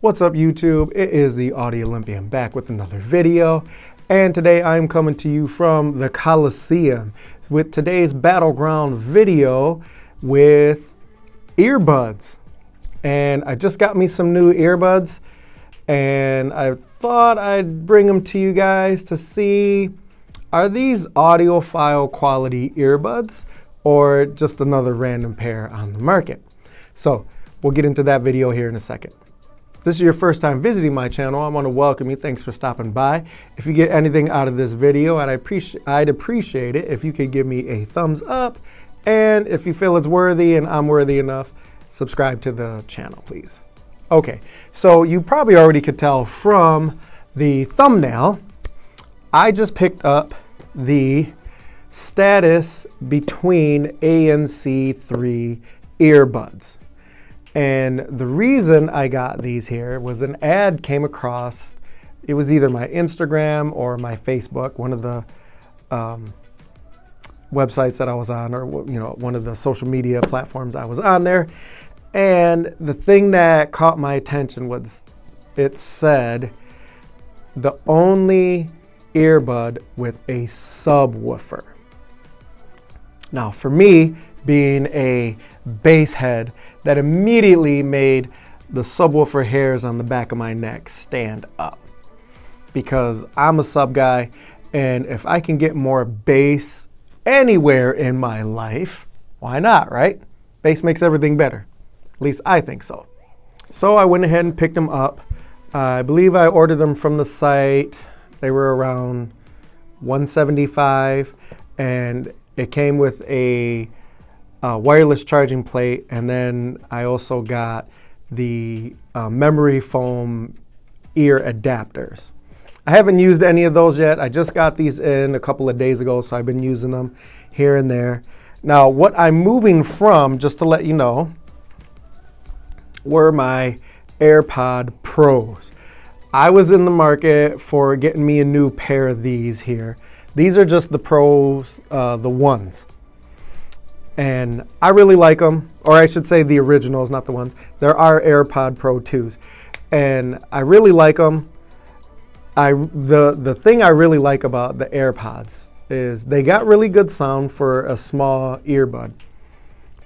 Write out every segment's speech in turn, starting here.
What's up, YouTube? It is the Audio Olympian back with another video, and today I'm coming to you from the Coliseum with today's battleground video with earbuds. And I just got me some new earbuds, and I thought I'd bring them to you guys to see, are these audiophile quality earbuds or just another random pair on the market? So we'll get into that video here in a second. If this is your first time visiting my channel, I want to welcome you. Thanks for stopping by. If you get anything out of this video, I'd appreciate it if you could give me a thumbs up. And if you feel it's worthy and I'm worthy enough, subscribe to the channel, please. Okay, so you probably already could tell from the thumbnail, I just picked up the Status Between ANC 3 earbuds. And the reason I got these here was an ad came across. It was either my Instagram or my Facebook, one of the websites that I was on, or one of the social media platforms I was on there. And the thing that caught my attention was it said the only earbud with a subwoofer. Now, for me, being a bass head, that immediately made the subwoofer hairs on the back of my neck stand up, because I'm a sub guy, and if I can get more bass anywhere in my life, why not, right? Bass makes everything better. At least I think so. So I went ahead and picked them up. I believe I ordered them from the site. They were around $175, and it came with a wireless charging plate, and then I also got the memory foam ear adapters. I haven't used any of those yet. I just got these in a couple of days ago, so I've been using them here and there. Now, what I'm moving from, just to let you know, were my AirPod Pros. I was in the market for getting me a new pair of these here. These are just the Pros, the ones. And I really like them, or I should say the originals, not the ones. There are AirPod Pro 2s, and I really like them. The thing I really like about the AirPods is they got really good sound for a small earbud,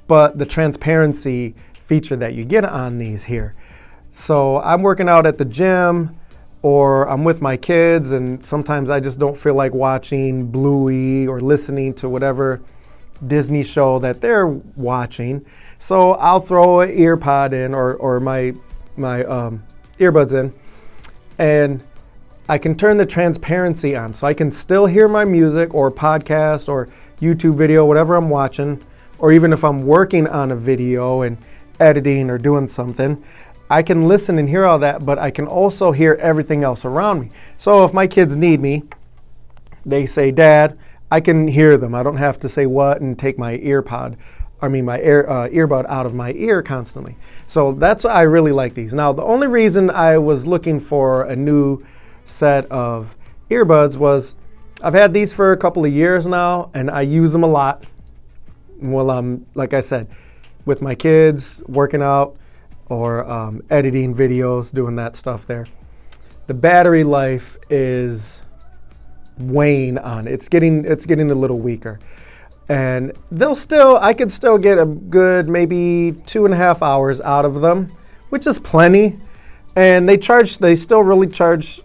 but the transparency feature that you get on these here. So I'm working out at the gym, or I'm with my kids, and sometimes I just don't feel like watching Bluey or listening to whatever Disney show that they're watching. So I'll throw an earpod in, or my earbuds in, and I can turn the transparency on, so I can still hear my music or podcast or YouTube video, whatever I'm watching, or even if I'm working on a video and editing or doing something, I can listen and hear all that, but I can also hear everything else around me. So if my kids need me, they say, "Dad," I can hear them. I don't have to say what and take my earbud out of my ear constantly. So that's why I really like these. Now, the only reason I was looking for a new set of earbuds was I've had these for a couple of years now, and I use them a lot. Well, like I said, with my kids, working out, or editing videos, doing that stuff there. The battery life is weighing on. It's getting a little weaker, and I could still get a good maybe 2.5 hours out of them, which is plenty. And they still charge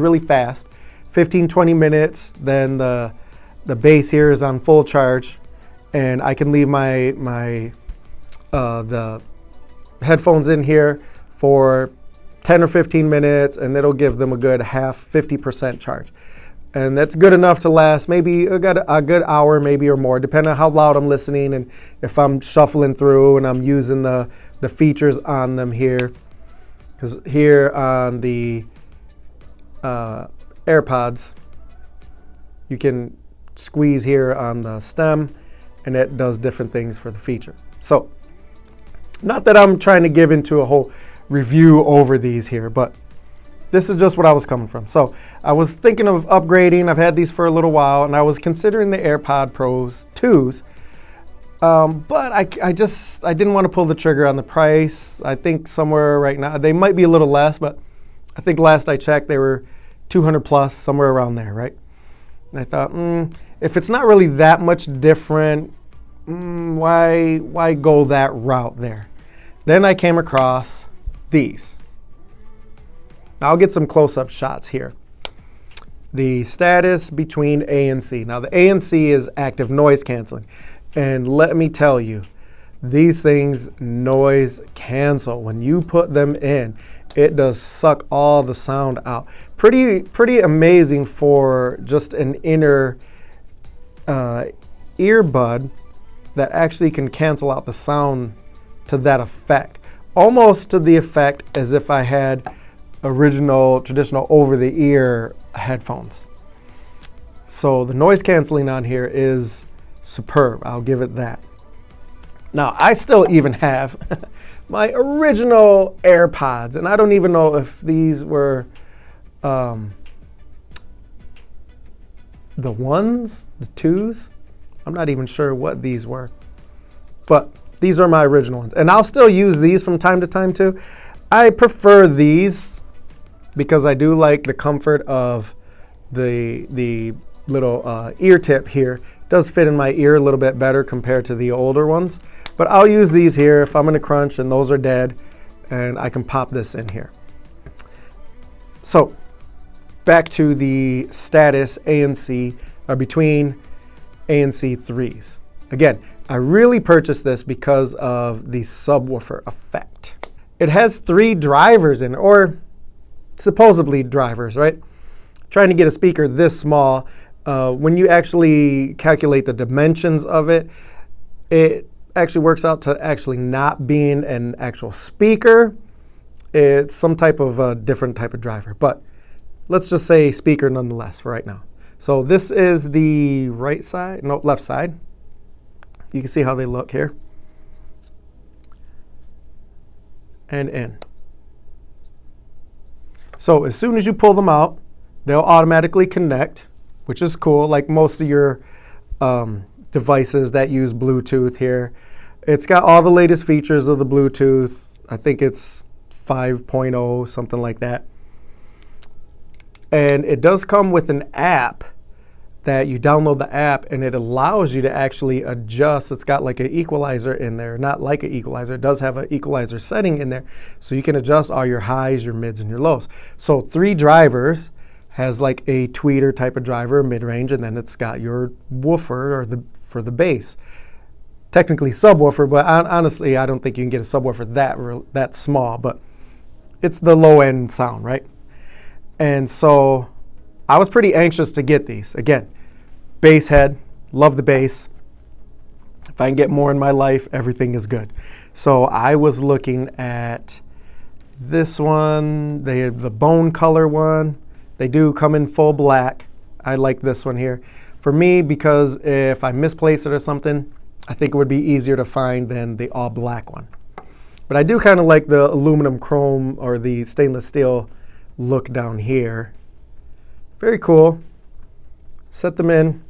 really fast, 15-20 minutes. Then the base here is on full charge, and I can leave the headphones in here for 10 or 15 minutes, and it'll give them a good 50% charge. And that's good enough to last maybe a good hour, maybe, or more, depending on how loud I'm listening and if I'm shuffling through and I'm using the features on them here. Because here on the AirPods, you can squeeze here on the stem, and it does different things for the feature. So, not that I'm trying to give into a whole review over these here, but this is just what I was coming from. So I was thinking of upgrading. I've had these for a little while, and I was considering the AirPod Pros 2s. But I didn't want to pull the trigger on the price. I think somewhere right now, they might be a little less, but I think last I checked, they were 200 plus, somewhere around there, right? And I thought, if it's not really that much different, why go that route there? Then I came across these. Now I'll get some close-up shots here. The status between ANC. Now the ANC is active noise canceling. And let me tell you, these things noise cancel. When you put them in, it does suck all the sound out. Pretty amazing for just an inner earbud that actually can cancel out the sound to that effect. Almost to the effect as if I had original traditional over-the-ear headphones. So the noise canceling on here is superb. I'll give it that. Now, I still even have my original AirPods, and I don't even know if these were the ones, the twos. I'm not even sure what these were, but these are my original ones. And I'll still use these from time to time too. I prefer these because I do like the comfort of the little ear tip here. It does fit in my ear a little bit better compared to the older ones. But I'll use these here if I'm in a crunch and those are dead, and I can pop this in here. So back to the status ANC between ANC 3s. Again, I really purchased this because of the subwoofer effect. It has 3 drivers in it, or supposedly drivers, right? Trying to get a speaker this small, when you actually calculate the dimensions of it, it actually works out to actually not being an actual speaker. It's some type of a different type of driver, but let's just say speaker nonetheless for right now. So this is the right side, no, left side. You can see how they look here. And in. So as soon as you pull them out, they'll automatically connect, which is cool, like most of your devices that use Bluetooth here. It's got all the latest features of the Bluetooth. I think it's 5.0, something like that. And it does come with an app that you download the app and it allows you to actually adjust. It's got like an equalizer in there, not like an equalizer. It does have an equalizer setting in there. So you can adjust all your highs, your mids, and your lows. So 3 drivers, has like a tweeter type of driver, mid-range, and then it's got your woofer or for the bass. Technically subwoofer, but honestly, I don't think you can get a subwoofer that small, but it's the low-end sound, right? And so I was pretty anxious to get these. Again, bass head, love the bass. If I can get more in my life, everything is good. So I was looking at this one. They have the bone color one. They do come in full black. I like this one here. For me, because if I misplace it or something, I think it would be easier to find than the all black one. But I do kind of like the aluminum chrome or the stainless steel look down here. Very cool. Set them in,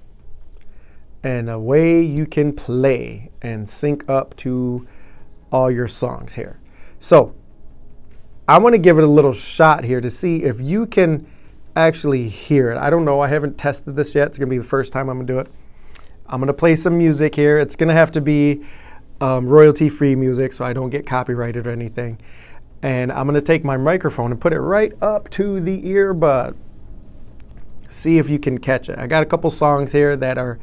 and away you can play and sync up to all your songs here. So I want to give it a little shot here to see if you can actually hear it. I don't know. I haven't tested this yet. It's going to be the first time I'm going to do it. I'm going to play some music here. It's going to have to be royalty-free music so I don't get copyrighted or anything. And I'm going to take my microphone and put it right up to the earbud. See if you can catch it. I got a couple songs here that are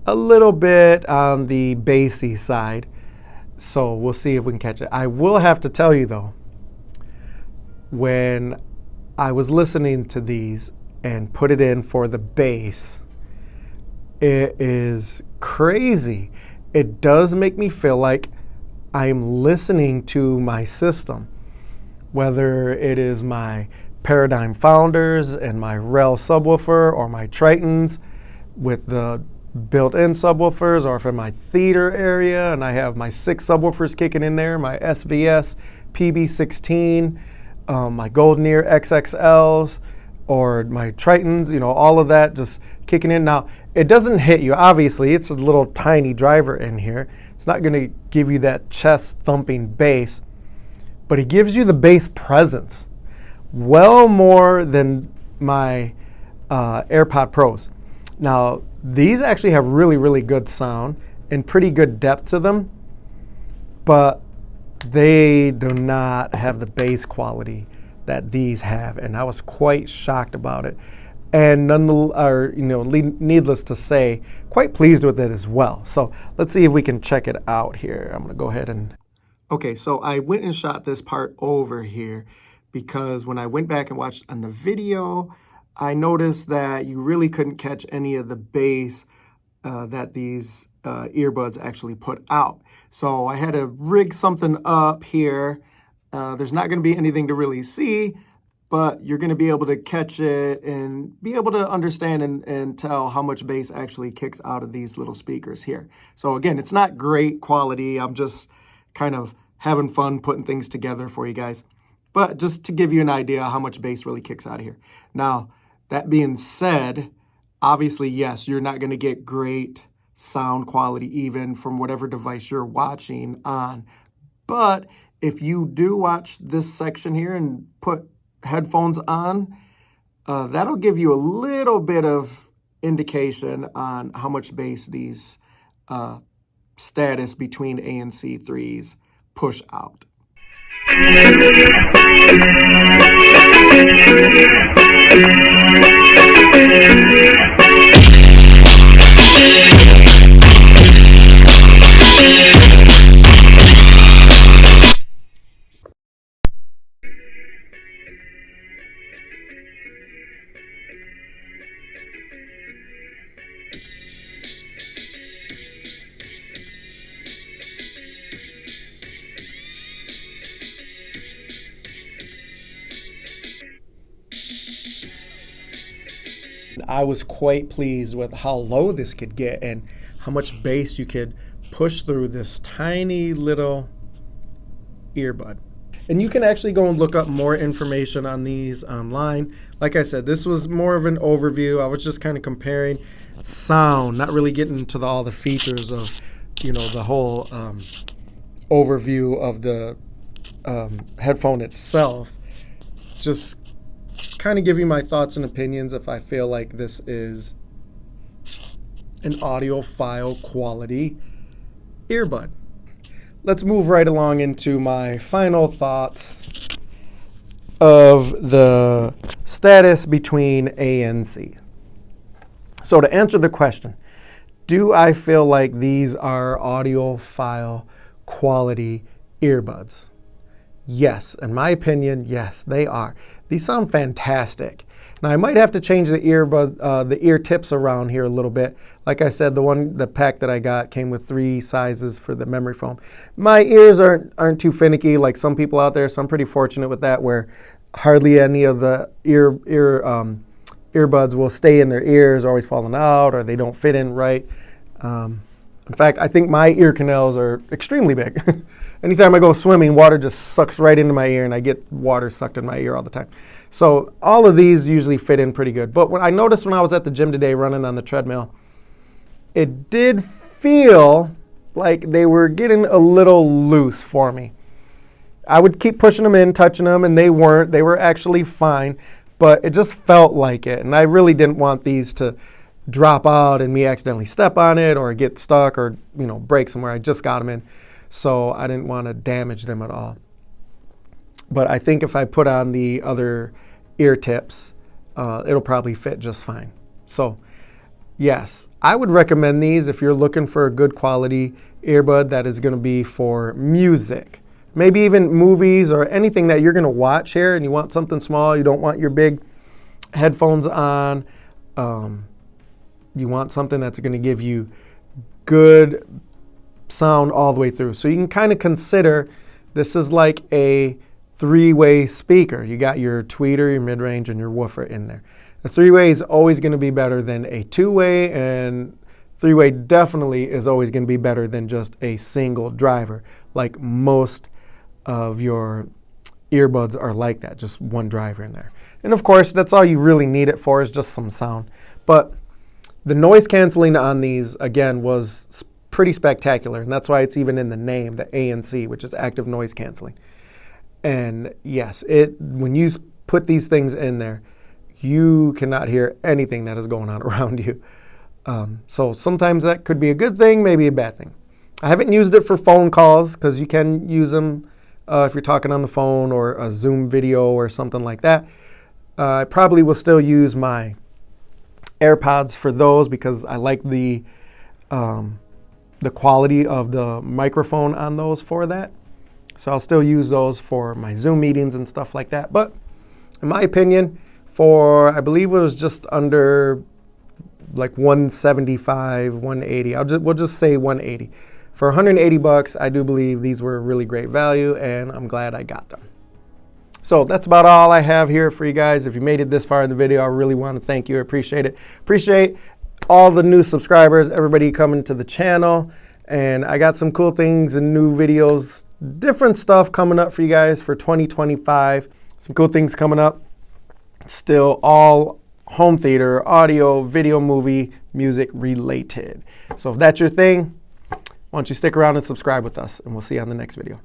a little bit on the bassy side. So we'll see if we can catch it. I will have to tell you though, when I was listening to these and put it in for the bass, it is crazy. It does make me feel like I'm listening to my system, whether it is my Paradigm Founders and my Rel subwoofer or my Tritons with the built-in subwoofers, or if in my theater area and I have my 6 subwoofers kicking in there, my SVS PB16, my Golden Ear XXLs, or my Tritons, you know, all of that just kicking in. Now, it doesn't hit you. Obviously, it's a little tiny driver in here. It's not going to give you that chest thumping bass, but it gives you the bass presence. Well more than my AirPod Pros. Now, these actually have really, really good sound and pretty good depth to them, but they do not have the bass quality that these have, and I was quite shocked about it. And needless to say, quite pleased with it as well. So let's see if we can check it out here. I'm gonna go ahead and... Okay, so I went and shot this part over here because when I went back and watched on the video, I noticed that you really couldn't catch any of the bass that these earbuds actually put out. So I had to rig something up here. There's not going to be anything to really see, but you're going to be able to catch it and be able to understand and tell how much bass actually kicks out of these little speakers here. So again, it's not great quality. I'm just kind of having fun putting things together for you guys. But just to give you an idea how much bass really kicks out of here. Now, that being said, obviously, yes, you're not going to get great sound quality even from whatever device you're watching on. But if you do watch this section here and put headphones on, that'll give you a little bit of indication on how much bass these status between ANC 3s push out. I was quite pleased with how low this could get and how much bass you could push through this tiny little earbud. And you can actually go and look up more information on these online. Like I said, this was more of an overview. I was just kind of comparing sound, not really getting into all the features of, the whole overview of the headphone itself. Just kind of give you my thoughts and opinions if I feel like this is an audiophile quality earbud. Let's move right along into my final thoughts of the status between ANC. So to answer the question, do I feel like these are audiophile quality earbuds? Yes, in my opinion, yes, they are. These sound fantastic. Now I might have to change the ear tips around here a little bit. Like I said, the pack that I got came with 3 sizes for the memory foam. My ears aren't too finicky like some people out there, so I'm pretty fortunate with that, where hardly any of the earbuds will stay in their ears, always falling out, or they don't fit in right. In fact, I think my ear canals are extremely big. Anytime I go swimming, water just sucks right into my ear, and I get water sucked in my ear all the time. So all of these usually fit in pretty good. But what I noticed when I was at the gym today running on the treadmill, it did feel like they were getting a little loose for me. I would keep pushing them in, touching them, and they weren't. They were actually fine, but it just felt like it. And I really didn't want these to drop out and me accidentally step on it or get stuck or, break somewhere. I just got them in. So I didn't want to damage them at all. But I think if I put on the other ear tips, it'll probably fit just fine. So yes, I would recommend these if you're looking for a good quality earbud that is going to be for music. Maybe even movies or anything that you're going to watch here and you want something small. You don't want your big headphones on. You want something that's going to give you good sound all the way through. So you can kind of consider this is like a 3-way speaker. You got your tweeter, your mid-range, and your woofer in there. The 3-way is always going to be better than a 2-way, and 3-way definitely is always going to be better than just a single driver, like most of your earbuds are like that, just one driver in there. And of course, that's all you really need it for, is just some sound. But the noise canceling on these, again, was pretty spectacular. And that's why it's even in the name, the ANC, which is active noise canceling. And yes, when you put these things in there, you cannot hear anything that is going on around you. So sometimes that could be a good thing, maybe a bad thing. I haven't used it for phone calls, because you can use them if you're talking on the phone or a Zoom video or something like that. I probably will still use my AirPods for those, because I like the quality of the microphone on those for that. So I'll still use those for my Zoom meetings and stuff like that. But in my opinion, I believe it was just under like 175, 180. We'll just say 180. For 180 bucks, I do believe these were a really great value, and I'm glad I got them. So that's about all I have here for you guys. If you made it this far in the video, I really want to thank you. I appreciate it. Appreciate all the new subscribers, everybody coming to the channel. And I got some cool things and new videos, different stuff coming up for you guys for 2025. Some cool things coming up. Still all home theater, audio, video, movie, music related. So if that's your thing, why don't you stick around and subscribe with us, and we'll see you on the next video.